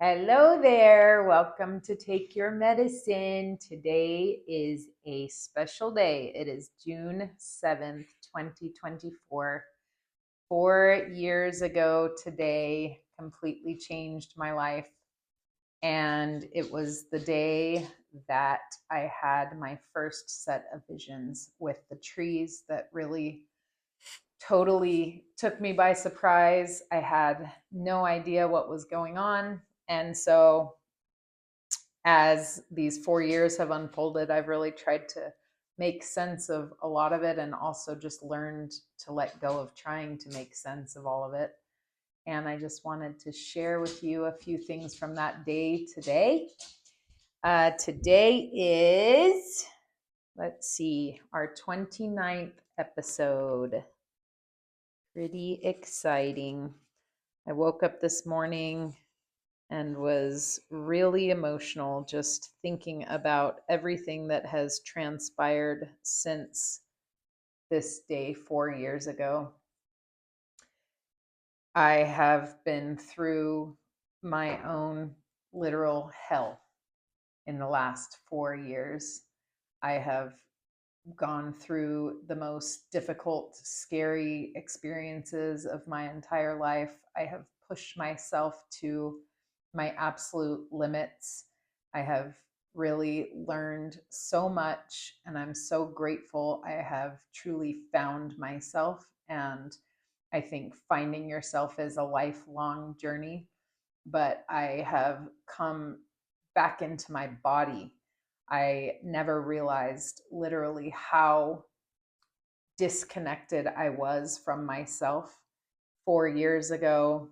Hello there. Welcome to Take Your Medicine. Today is a special day. It is June 7th, 2024. 4 years ago today completely changed my life. And it was the day that I had my first set of visions with the trees that really totally took me by surprise. I had no idea what was going on. And so as these 4 years have unfolded, I've really tried to make sense of a lot of it and also just learned to let go of trying to make sense of all of it. And I just wanted to share with you a few things from that day today. Today is, let's see, our 29th episode. Pretty exciting. I woke up this morning and was really emotional just thinking about everything that has transpired since this day 4 years ago. I have been through my own literal hell in the last 4 years. I have gone through the most difficult, scary experiences of my entire life. I have pushed myself to my absolute limits. I have really learned so much, and I'm so grateful. I have truly found myself, and I think finding yourself is a lifelong journey, but I have come back into my body. I never realized literally how disconnected I was from myself 4 years ago.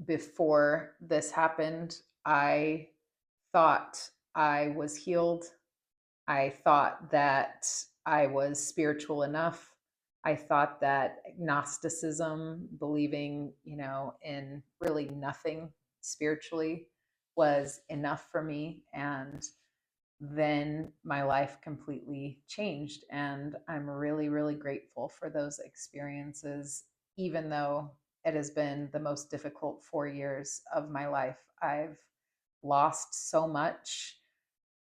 Before this happened, I thought I was healed. I thought that I was spiritual enough. I thought that Gnosticism, believing, in really nothing spiritually, was enough for me. And then my life completely changed. And I'm really, really grateful for those experiences, even though it has been the most difficult 4 years of my life. I've lost so much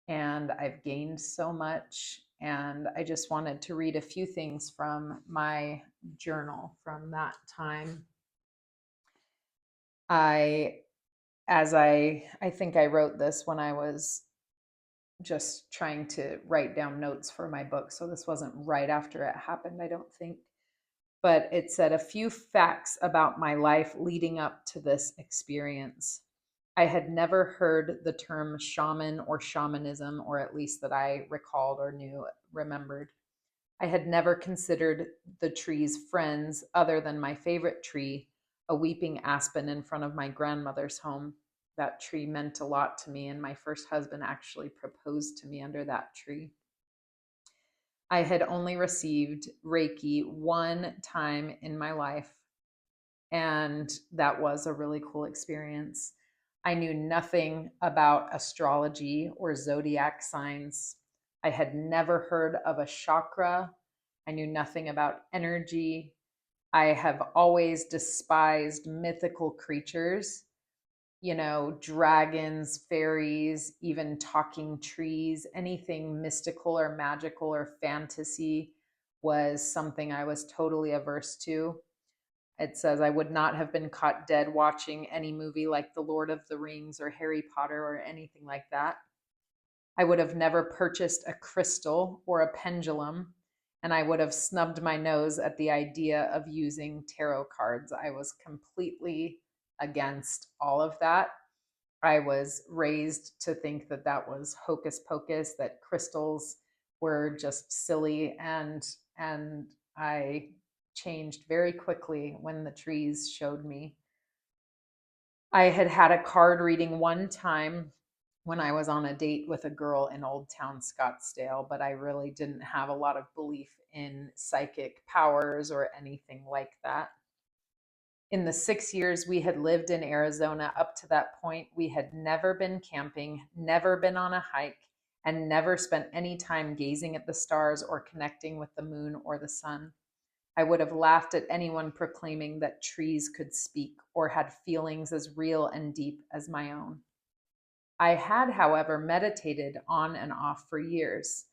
and I've gained so much. And I just wanted to read a few things from my journal from that time. I, I think I wrote this when I was just trying to write down notes for my book. So this wasn't right after it happened, I don't think. But it said a few facts about my life leading up to this experience. I had never heard the term shaman or shamanism, or at least that I recalled or remembered. I had never considered the trees friends other than my favorite tree, a weeping aspen in front of my grandmother's home. That tree meant a lot to me, and my first husband actually proposed to me under that tree. I had only received Reiki one time in my life, and that was a really cool experience. I knew nothing about astrology or zodiac signs. I had never heard of a chakra. I knew nothing about energy. I have always despised mythical creatures, dragons, fairies, even talking trees. Anything mystical or magical or fantasy was something I was totally averse to. It says I would not have been caught dead watching any movie like The Lord of the Rings or Harry Potter or anything like that. I would have never purchased a crystal or a pendulum, and I would have snubbed my nose at the idea of using tarot cards. I was completely against all of that. I was raised to think that that was hocus pocus, that crystals were just silly, and I changed very quickly when the trees showed me. I had had a card reading one time when I was on a date with a girl in Old Town Scottsdale, but I really didn't have a lot of belief in psychic powers or anything like that. In the 6 years we had lived in Arizona up to that point, we had never been camping, never been on a hike, and never spent any time gazing at the stars or connecting with the moon or the sun. I would have laughed at anyone proclaiming that trees could speak or had feelings as real and deep as my own. I had, however, meditated on and off for years.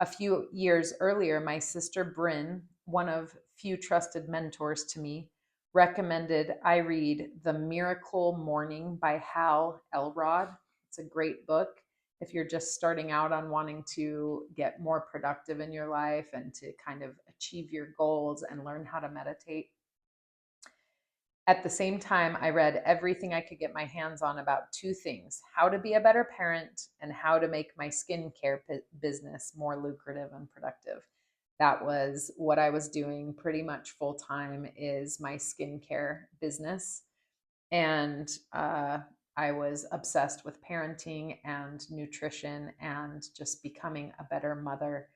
A few years earlier, my sister Bryn, one of few trusted mentors to me, recommended I read The Miracle Morning by Hal Elrod. It's a great book if you're just starting out on wanting to get more productive in your life and to kind of achieve your goals and learn how to meditate. At the same time, I read everything I could get my hands on about two things: how to be a better parent and how to make my skincare business more lucrative and productive. That was what I was doing pretty much full time, is my skincare business. And I was obsessed with parenting and nutrition and just becoming a better mother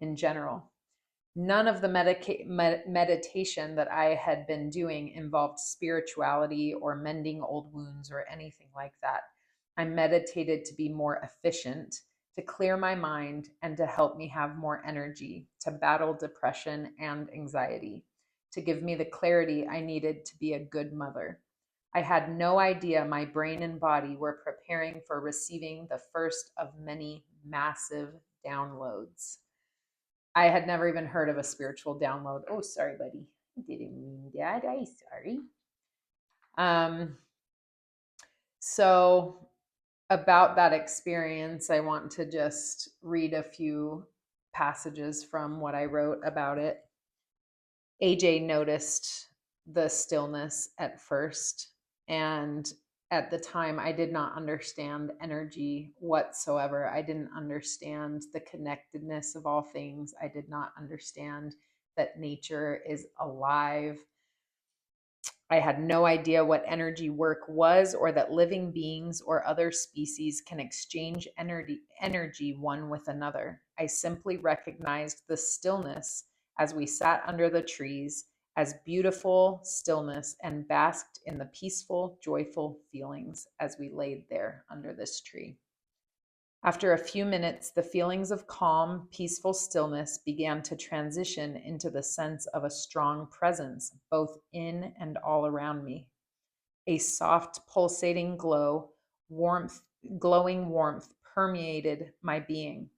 in general. None of the meditation that I had been doing involved spirituality or mending old wounds or anything like that. I meditated to be more efficient, to clear my mind, and to help me have more energy to battle depression and anxiety, to give me the clarity I needed to be a good mother. I had no idea my brain and body were preparing for receiving the first of many massive downloads. I had never even heard of a spiritual download. Oh, sorry, buddy. I didn't mean that. I'm sorry. Um, so about that experience, I want to just read a few passages from what I wrote about it. AJ noticed the stillness at first, and at the time I did not understand energy whatsoever. I didn't understand the connectedness of all things. I did not understand that nature is alive. I had no idea what energy work was, or that living beings or other species can exchange energy one with another. I simply recognized the stillness as we sat under the trees as beautiful stillness and basked in the peaceful, joyful feelings as we laid there under this tree. After a few minutes, the feelings of calm, peaceful stillness began to transition into the sense of a strong presence, both in and all around me. A soft, pulsating glowing warmth permeated my being.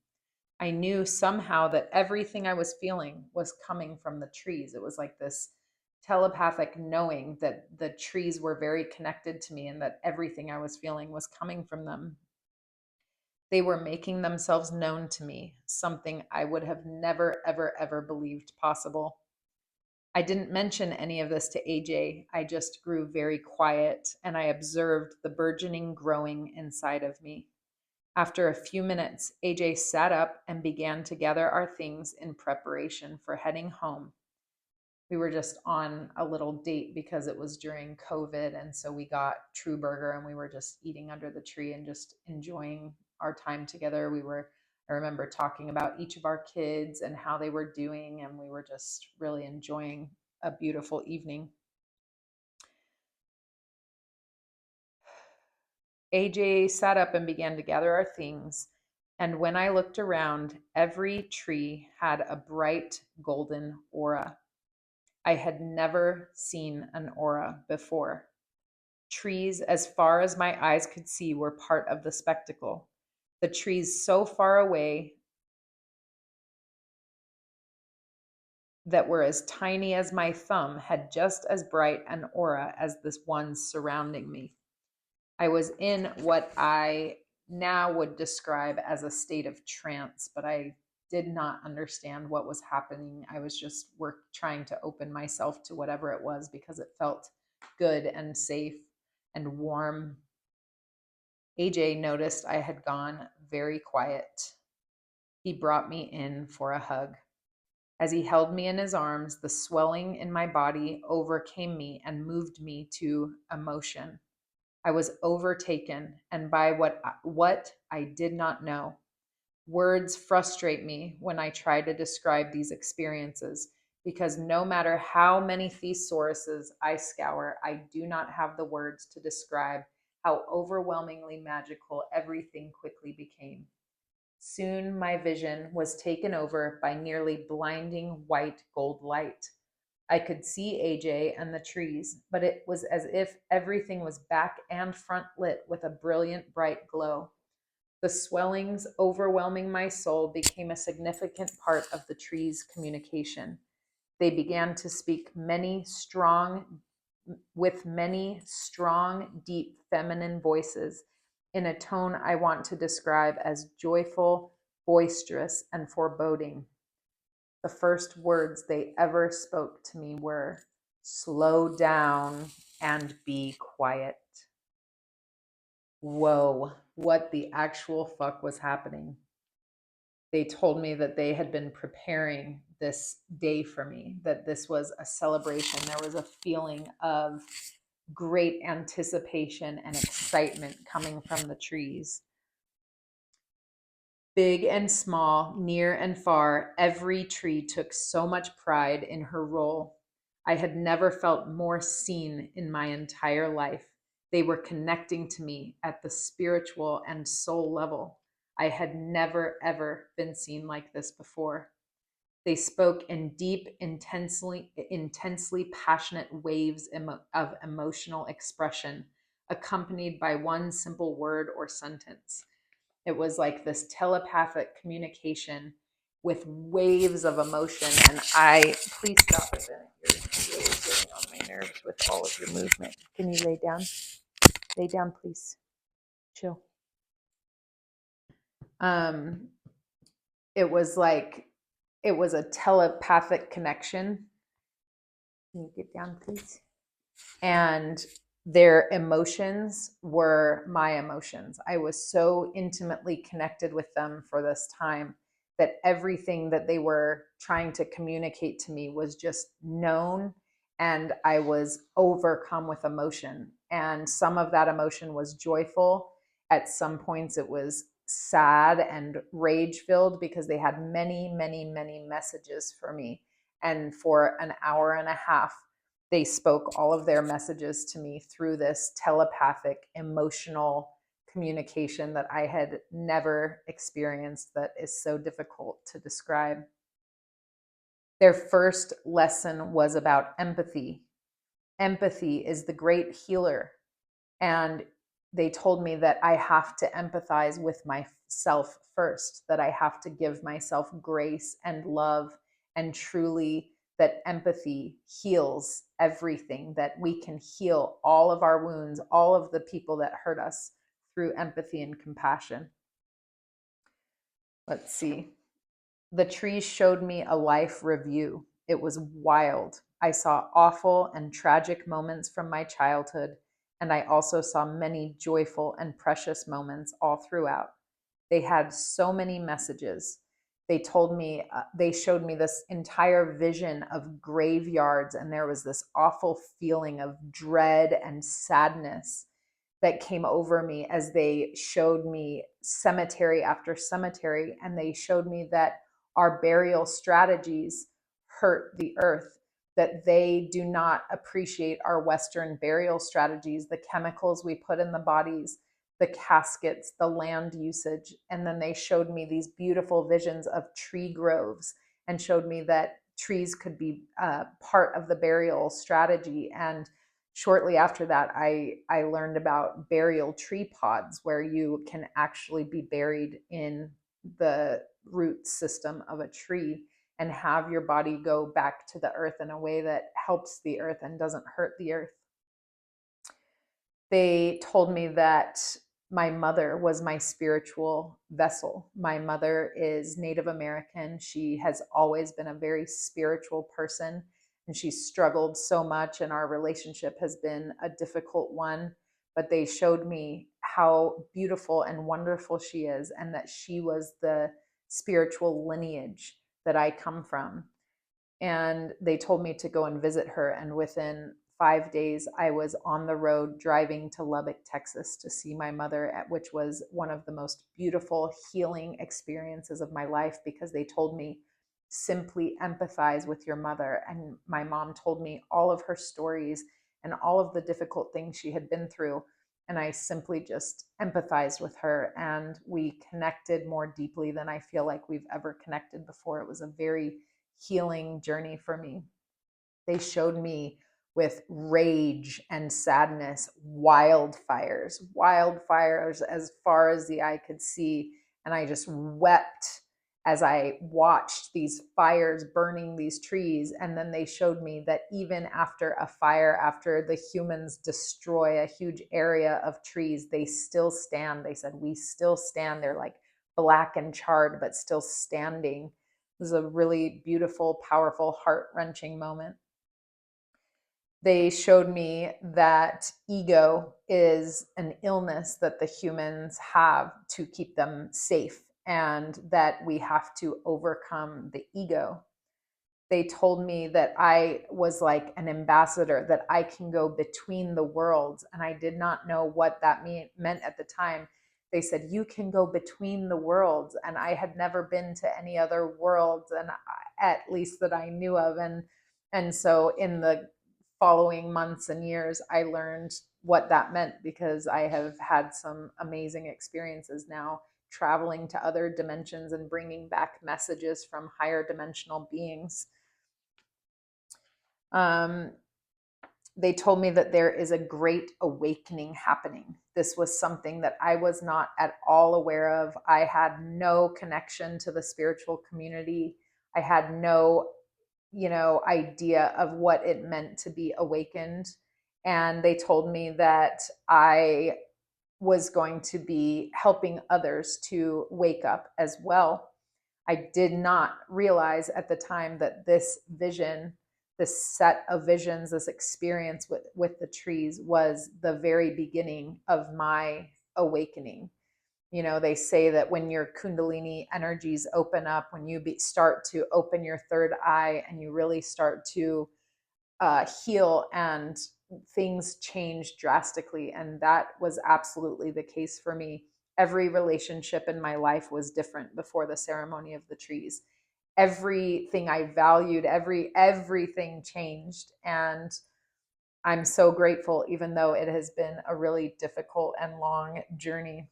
I knew somehow that everything I was feeling was coming from the trees. It was like this telepathic knowing that the trees were very connected to me and that everything I was feeling was coming from them. They were making themselves known to me, something I would have never, ever, ever believed possible. I didn't mention any of this to AJ. I just grew very quiet and I observed the burgeoning growing inside of me. After a few minutes, AJ sat up and began to gather our things in preparation for heading home. We were just on a little date because it was during COVID. And so we got True Burger and we were just eating under the tree and just enjoying our time together. I remember talking about each of our kids and how they were doing, and we were just really enjoying a beautiful evening. AJ sat up and began to gather our things. And when I looked around, every tree had a bright golden aura. I had never seen an aura before. Trees, as far as my eyes could see, were part of the spectacle. The trees so far away that were as tiny as my thumb had just as bright an aura as the ones surrounding me. I was in what I now would describe as a state of trance, but I did not understand what was happening. I was just trying to open myself to whatever it was because it felt good and safe and warm. AJ noticed I had gone very quiet. He brought me in for a hug. As he held me in his arms, the swelling in my body overcame me and moved me to emotion. I was overtaken and by what I did not know. Words frustrate me when I try to describe these experiences because no matter how many thesauruses I scour, I do not have the words to describe how overwhelmingly magical everything quickly became. Soon my vision was taken over by nearly blinding white gold light. I could see AJ and the trees, but it was as if everything was back and front lit with a brilliant, bright glow. The swellings overwhelming my soul became a significant part of the tree's communication. They began to speak many strong, deep feminine voices in a tone I want to describe as joyful, boisterous, and foreboding. The first words they ever spoke to me were, "Slow down and be quiet." Whoa, what the actual fuck was happening? They told me that they had been preparing this day for me, that this was a celebration. There was a feeling of great anticipation and excitement coming from the trees. Big and small, near and far, every tree took so much pride in her role. I had never felt more seen in my entire life. They were connecting to me at the spiritual and soul level. I had never, ever been seen like this before. They spoke in deep, intensely passionate waves of emotional expression, accompanied by one simple word or sentence. It was like this telepathic communication with waves of emotion. And please stop a minute. You're really getting on my nerves with all of your movement. Can you lay down? Lay down, please. Chill. Um, it was like, it was a telepathic connection. Can you get down, please? And their emotions were my emotions. I was so intimately connected with them for this time that everything that they were trying to communicate to me was just known, and I was overcome with emotion. And some of that emotion was joyful. At some points, it was sad and rage filled because they had many, many, many messages for me. And for an hour and a half, they spoke all of their messages to me through this telepathic, emotional communication that I had never experienced, that is so difficult to describe. Their first lesson was about empathy. Empathy is the great healer. And they told me that I have to empathize with myself first, that I have to give myself grace and love, and truly that empathy heals everything, that we can heal all of our wounds, all of the people that hurt us through empathy and compassion. Let's see. The trees showed me a life review. It was wild. I saw awful and tragic moments from my childhood, and I also saw many joyful and precious moments all throughout. They had so many messages. They showed me this entire vision of graveyards, and there was this awful feeling of dread and sadness that came over me as they showed me cemetery after cemetery, and they showed me that our burial strategies hurt the earth, that they do not appreciate our Western burial strategies, the chemicals we put in the bodies, the caskets, the land usage. And then they showed me these beautiful visions of tree groves and showed me that trees could be part of the burial strategy. And shortly after that, I learned about burial tree pods, where you can actually be buried in the root system of a tree and have your body go back to the earth in a way that helps the earth and doesn't hurt the earth. They told me that my mother was my spiritual vessel. My mother is Native American. She has always been a very spiritual person, and she's struggled so much, and our relationship has been a difficult one. But they showed me how beautiful and wonderful she is, and that she was the spiritual lineage that I come from. And they told me to go and visit her. And within 5 days, I was on the road driving to Lubbock, Texas to see my mother, which was one of the most beautiful healing experiences of my life, because they told me, simply empathize with your mother. And my mom told me all of her stories and all of the difficult things she had been through. And I simply just empathized with her, and we connected more deeply than I feel like we've ever connected before. It was a very healing journey for me. They showed me with rage and sadness, wildfires as far as the eye could see. And I just wept as I watched these fires burning these trees. And then they showed me that even after a fire, after the humans destroy a huge area of trees, they still stand. They said, we still stand. They're like black and charred, but still standing. It was a really beautiful, powerful, heart-wrenching moment. They showed me that ego is an illness that the humans have to keep them safe, and that we have to overcome the ego. They told me that I was like an ambassador, that I can go between the worlds. And I did not know what that meant at the time. They said, you can go between the worlds. And I had never been to any other worlds, and at least that I knew of. And so in the following months and years, I learned what that meant, because I have had some amazing experiences now traveling to other dimensions and bringing back messages from higher dimensional beings. They told me that there is a great awakening happening. This was something that I was not at all aware of. I had no connection to the spiritual community. I had no, idea of what it meant to be awakened. And they told me that I was going to be helping others to wake up as well. I did not realize at the time that this vision, this set of visions, this experience with the trees was the very beginning of my awakening. They say that when your Kundalini energies open up, when you start to open your third eye and you really start to heal, and things change drastically. And that was absolutely the case for me. Every relationship in my life was different before the ceremony of the trees. Everything I valued, everything changed. And I'm so grateful, even though it has been a really difficult and long journey.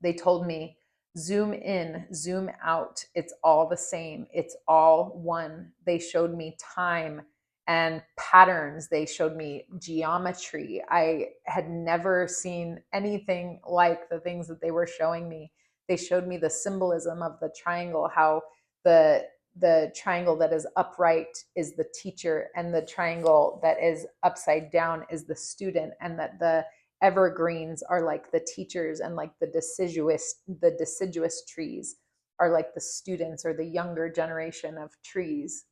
They told me, zoom in, zoom out. It's all the same. It's all one. They showed me time and patterns. They showed me geometry. I had never seen anything like the things that they were showing me. They showed me the symbolism of the triangle, how the triangle that is upright is the teacher, and the triangle that is upside down is the student, and that the evergreens are like the teachers, and like the deciduous trees are like the students, or the younger generation of trees.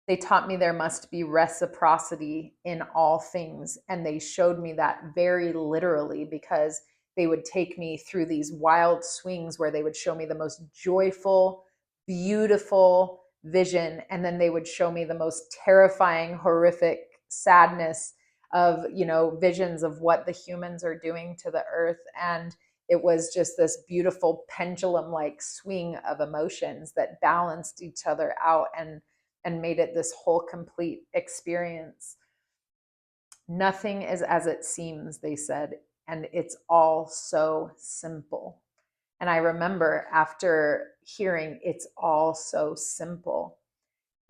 They taught me there must be reciprocity in all things. And they showed me that very literally, because they would take me through these wild swings where they would show me the most joyful, beautiful vision. And then they would show me the most terrifying, horrific sadness of, visions of what the humans are doing to the earth. And it was just this beautiful pendulum like swing of emotions that balanced each other out, and made it this whole complete experience. Nothing is as it seems, they said, and it's all so simple. And I remember, after hearing it's all so simple,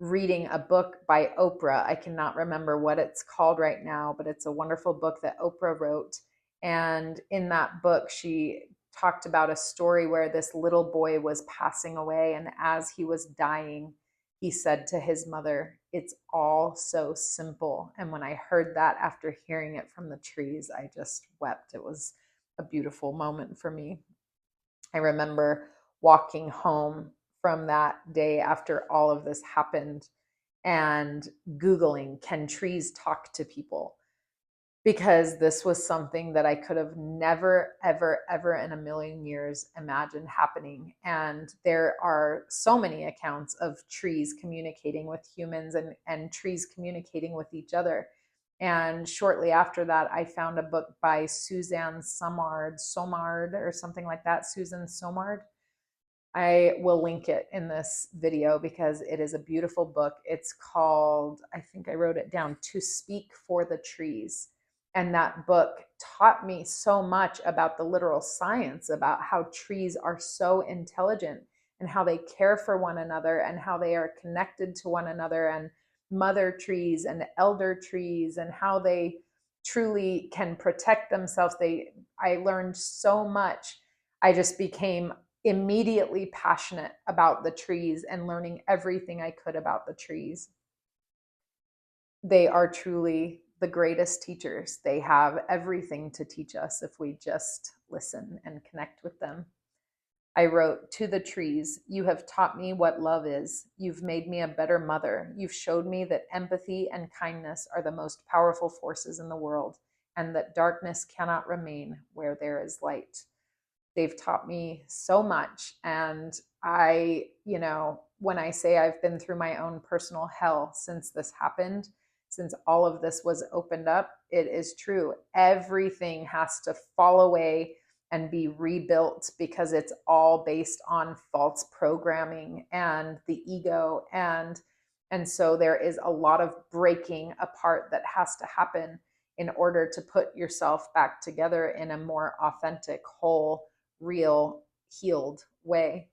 reading a book by Oprah. I cannot remember what it's called right now, but it's a wonderful book that Oprah wrote. And in that book, she talked about a story where this little boy was passing away, and as he was dying, he said to his mother, "It's all so simple." And when I heard that after hearing it from the trees, I just wept. It was a beautiful moment for me. I remember walking home from that day after all of this happened and Googling, can trees talk to people? Because this was something that I could have never, ever, ever in a million years imagined happening. And there are so many accounts of trees communicating with humans, and trees communicating with each other. And shortly after that, I found a book by Suzanne Somard or something like that, Susan Somard. I will link it in this video because it is a beautiful book. It's called, I think I wrote it down, To Speak for the Trees. And that book taught me so much about the literal science, about how trees are so intelligent, and how they care for one another, and how they are connected to one another, and mother trees and elder trees and how they truly can protect themselves. I learned so much. I just became immediately passionate about the trees and learning everything I could about the trees. They are truly the greatest teachers. They have everything to teach us if we just listen and connect with them. I wrote, "To the trees, you have taught me what love is. You've made me a better mother. You've showed me that empathy and kindness are the most powerful forces in the world, and that darkness cannot remain where there is light." They've taught me so much. And when I say I've been through my own personal hell since this happened, since all of this was opened up, it is true. Everything has to fall away and be rebuilt because it's all based on false programming and the ego. And so there is a lot of breaking apart that has to happen in order to put yourself back together in a more authentic, whole, real, healed way.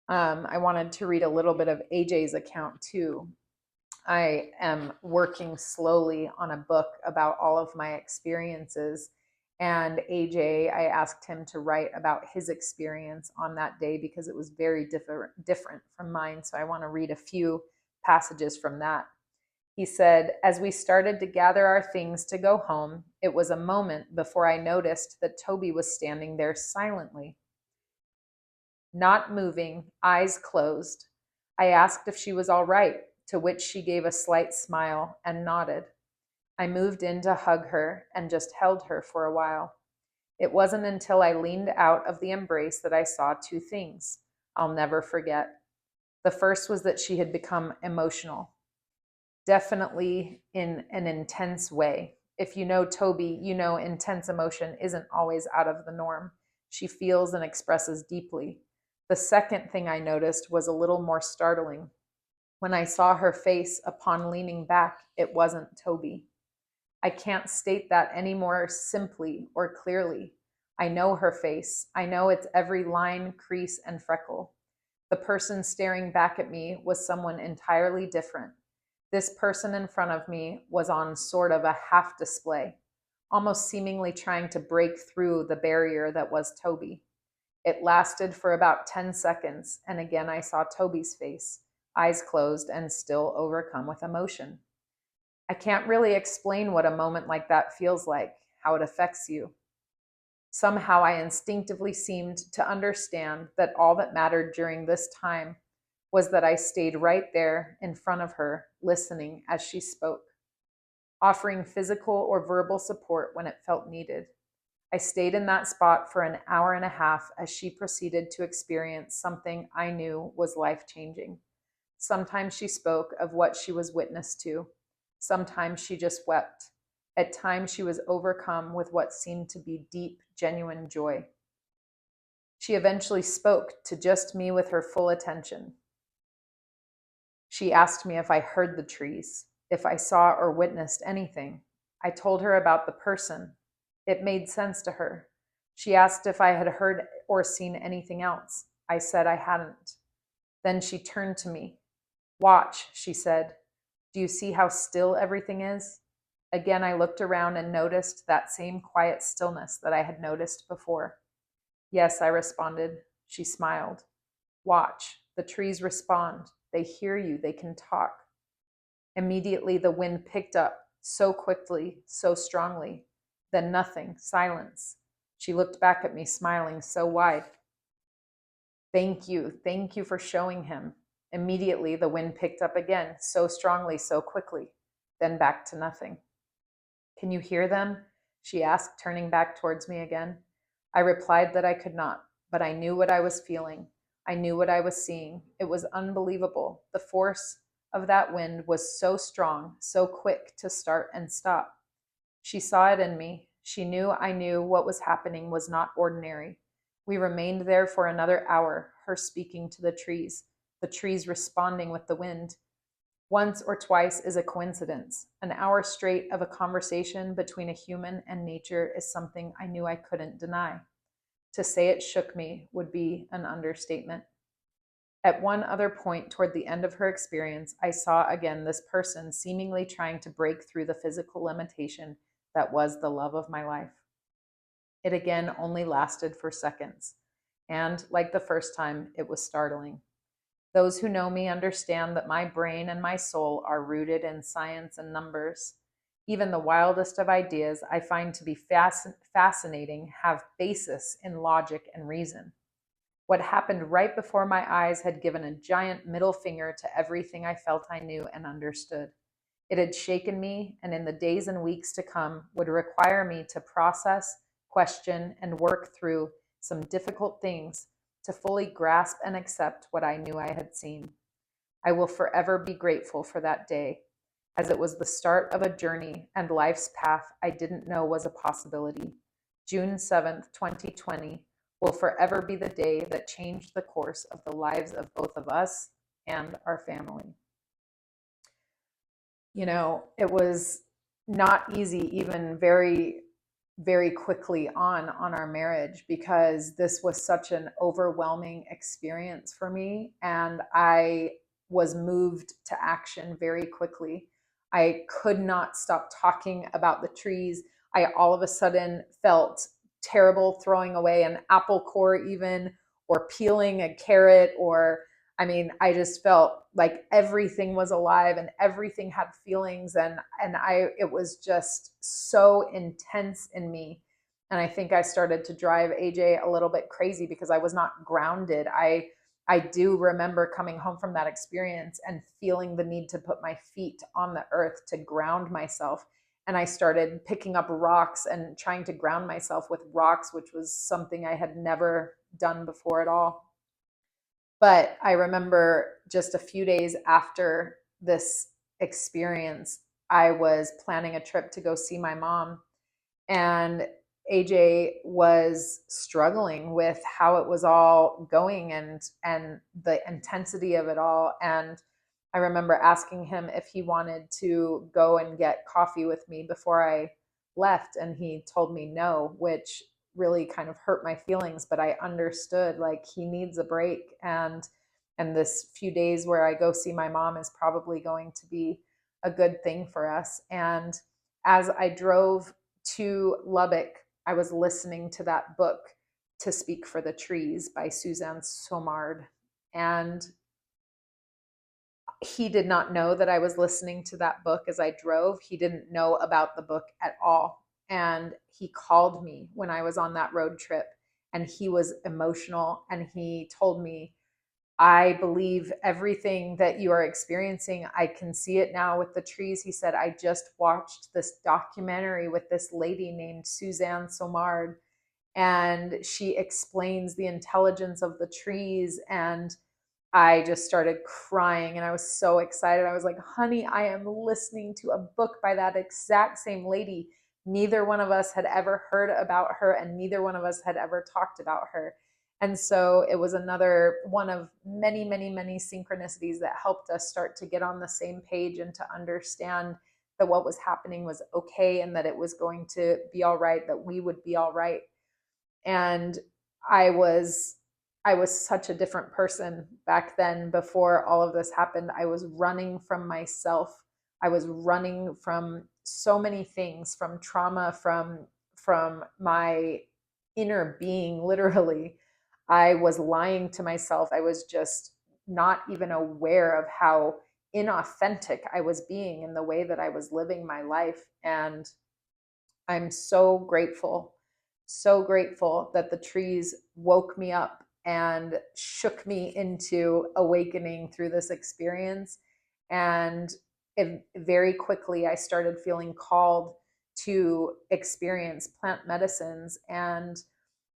I wanted to read a little bit of AJ's account too. I am working slowly on a book about all of my experiences. And AJ, I asked him to write about his experience on that day because it was very different from mine. So I want to read a few passages from that. He said, "As we started to gather our things to go home, it was a moment before I noticed that Toby was standing there silently, not moving, eyes closed. I asked if she was all right, to which she gave a slight smile and nodded. I moved in to hug her and just held her for a while. It wasn't until I leaned out of the embrace that I saw two things I'll never forget. The first was that she had become emotional, definitely in an intense way. If you know Toby, you know intense emotion isn't always out of the norm. She feels and expresses deeply. The second thing I noticed was a little more startling. When I saw her face upon leaning back, it wasn't Toby. I can't state that any more simply or clearly. I know her face. I know its every line, crease, and freckle. The person staring back at me was someone entirely different. This person in front of me was on sort of a half display, almost seemingly trying to break through the barrier that was Toby. It lasted for about 10 seconds, and again I saw Toby's face, eyes closed and still overcome with emotion. I can't really explain what a moment like that feels like, how it affects you. Somehow I instinctively seemed to understand that all that mattered during this time was that I stayed right there in front of her, listening as she spoke, offering physical or verbal support when it felt needed. I stayed in that spot for an hour and a half as she proceeded to experience something I knew was life-changing. Sometimes she spoke of what she was witness to. Sometimes she just wept. At times she was overcome with what seemed to be deep, genuine joy. She eventually spoke to just me with her full attention. She asked me if I heard the trees, if I saw or witnessed anything. I told her about the person. It made sense to her. She asked if I had heard or seen anything else. I said I hadn't. Then she turned to me. "Watch," she said. "Do you see how still everything is?" Again, I looked around and noticed that same quiet stillness that I had noticed before. "Yes," I responded. She smiled. "Watch. The trees respond. They hear you. They can talk." Immediately, the wind picked up, so quickly, so strongly. Then nothing, silence. She looked back at me, smiling so wide. Thank you for showing him." Immediately, the wind picked up again, so strongly, so quickly. Then back to nothing. "Can you hear them?" she asked, turning back towards me again. I replied that I could not, but I knew what I was feeling. I knew what I was seeing. It was unbelievable. The force of that wind was so strong, so quick to start and stop. She saw it in me. She knew I knew what was happening was not ordinary. We remained there for another hour, her speaking to the trees responding with the wind. Once or twice is a coincidence. An hour straight of a conversation between a human and nature is something I knew I couldn't deny. To say it shook me would be an understatement. At one other point toward the end of her experience, I saw again this person seemingly trying to break through the physical limitation that was the love of my life. It again only lasted for seconds, and like the first time, it was startling. Those who know me understand that my brain and my soul are rooted in science and numbers. Even the wildest of ideas I find to be fascinating have basis in logic and reason. What happened right before my eyes had given a giant middle finger to everything I felt I knew and understood. It had shaken me, and in the days and weeks to come would require me to process, question, and work through some difficult things to fully grasp and accept what I knew I had seen. I will forever be grateful for that day, as it was the start of a journey and life's path I didn't know was a possibility. June 7th, 2020 will forever be the day that changed the course of the lives of both of us and our family. It was not easy, even very, very quickly on our marriage, because this was such an overwhelming experience for me. And I was moved to action very quickly. I could not stop talking about the trees. I all of a sudden felt terrible throwing away an apple core, even, or peeling a carrot, or I just felt like everything was alive and everything had feelings, and it was just so intense in me. And I think I started to drive AJ a little bit crazy because I was not grounded. I do remember coming home from that experience and feeling the need to put my feet on the earth to ground myself. And I started picking up rocks and trying to ground myself with rocks, which was something I had never done before at all. But I remember just a few days after this experience, I was planning a trip to go see my mom, and AJ was struggling with how it was all going, and the intensity of it all. And I remember asking him if he wanted to go and get coffee with me before I left, and he told me no, which really kind of hurt my feelings. But I understood, like, he needs a break, and this few days where I go see my mom is probably going to be a good thing for us. And as I drove to Lubbock, I was listening to that book, To Speak for the Trees by Suzanne Somard. And he did not know that I was listening to that book as I drove. He didn't know about the book at all. And he called me when I was on that road trip, and he was emotional, and he told me, I believe everything that you are experiencing. I can see it now with the trees. He said, I just watched this documentary with this lady named Suzanne Somard, and she explains the intelligence of the trees. And I just started crying, and I was so excited. I was like, honey, I am listening to a book by that exact same lady. Neither one of us had ever heard about her, and neither one of us had ever talked about her. And so it was another one of many, many, many synchronicities that helped us start to get on the same page and to understand that what was happening was okay, and that it was going to be all right, that we would be all right. And I was I was such a different person back then. Before all of this happened, I was running from myself. I was running from so many things, from trauma, from my inner being, literally. I was lying to myself. I was just not even aware of how inauthentic I was being in the way that I was living my life. And I'm so grateful that the trees woke me up and shook me into awakening through this experience. And very quickly, I started feeling called to experience plant medicines. And,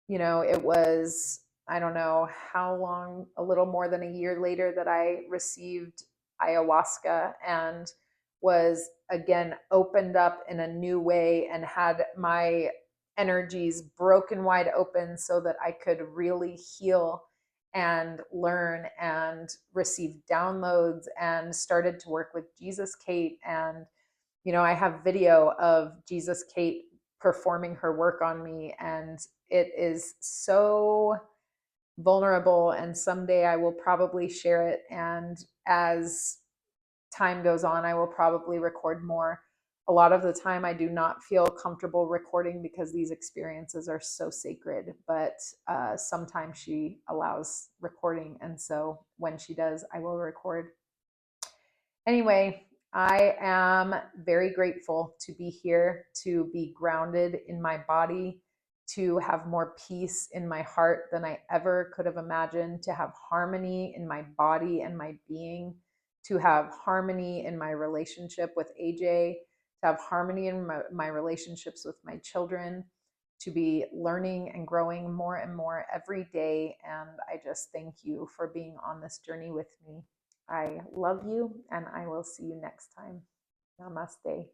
it was, I don't know how long, a little more than a year later, that I received ayahuasca and was again opened up in a new way and had my energies broken wide open so that I could really heal and learn and receive downloads, and started to work with Jesus Kate. And, I have video of Jesus Kate performing her work on me, and it is so vulnerable, and someday I will probably share it. And as time goes on, I will probably record more. A lot of the time, I do not feel comfortable recording because these experiences are so sacred, but sometimes she allows recording. And so when she does, I will record. Anyway, I am very grateful to be here, to be grounded in my body, to have more peace in my heart than I ever could have imagined, to have harmony in my body and my being, to have harmony in my relationship with AJ, to have harmony in my relationships with my children, to be learning and growing more and more every day. And I just thank you for being on this journey with me. I love you, and I will see you next time. Namaste.